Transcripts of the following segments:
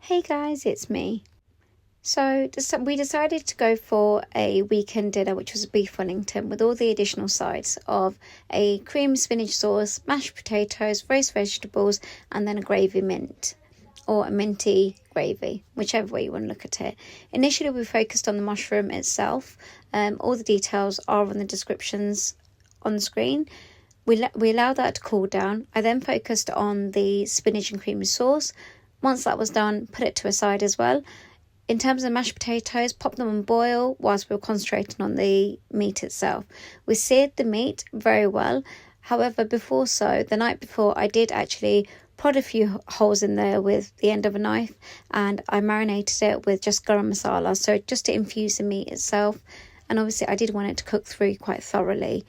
Hey guys, it's me. So we decided to go for a weekend dinner, which was beef Wellington, with all the additional sides of a cream spinach sauce, mashed potatoes, roast vegetables, and then a gravy mint, or a minty gravy, whichever way you want to look at it. Initially, we focused on the mushroom itself. All the details are on the descriptions on the screen. We allowed that to cool down. I then focused on the spinach and creamy sauce. Once that was done, put it to a side as well. In terms of mashed potatoes, pop them on boil whilst we were concentrating on the meat itself. We seared the meat very well. However, the night before, I did actually prod a few holes in there with the end of a knife, and I marinated it with just garam masala, so just to infuse the meat itself. And obviously, I did want it to cook through quite thoroughly.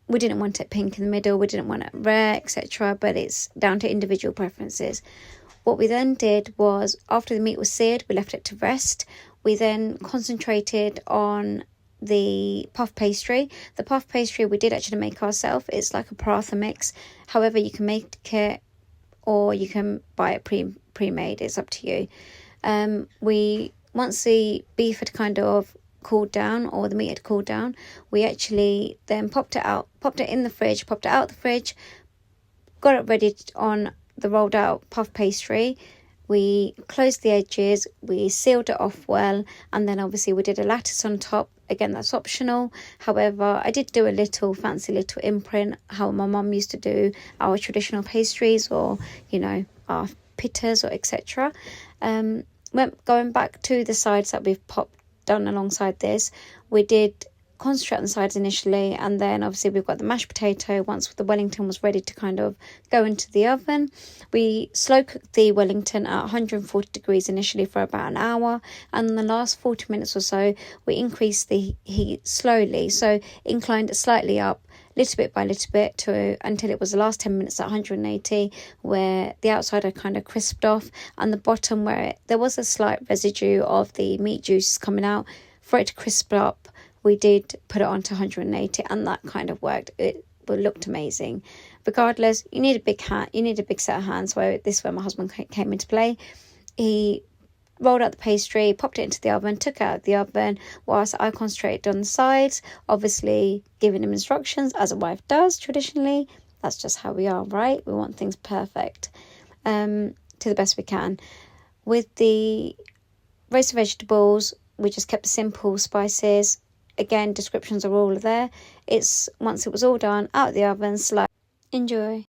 We didn't want it pink in the middle, we didn't want it rare, etc. But it's down to individual preferences. What we then did was, after the meat was seared, we left it to rest. We then concentrated on the puff pastry. The puff pastry we did actually make ourselves. It's like a paratha mix. However, you can make it or you can buy it pre-made. It's up to you. Once the beef had kind of cooled down, or the meat had cooled down, we actually then popped it in the fridge, popped it out the fridge, got it ready on the rolled out puff pastry. We closed the edges, we sealed it off well, and then obviously we did a lattice on top. Again, that's optional. However, I did do a little fancy little imprint, how my mum used to do our traditional pastries, or our pittas, or etc. Going back to the sides that we've done alongside this, we did concentrate on the sides initially, and then obviously we've got the mashed potato. Once the Wellington was ready to kind of go into the oven, we slow cooked the Wellington at 140 degrees initially for about an hour, and in the last 40 minutes or so we increased the heat slowly, so inclined it slightly up little bit by little bit until it was the last 10 minutes at 180, where the outside had kind of crisped off, and the bottom where there was a slight residue of the meat juices coming out. For it to crisp up, we did put it onto 180, and that kind of worked. It looked amazing. Regardless, you need a big set of hands. So this is where my husband came into play. He rolled out the pastry, popped it into the oven, took it out of the oven, whilst I concentrated on the sides, obviously giving him instructions, as a wife does traditionally. That's just how we are, right? We want things perfect, to the best we can. With the roasted vegetables, we just kept the simple spices. Again, descriptions are all there. Once it was all done, out of the oven, enjoy.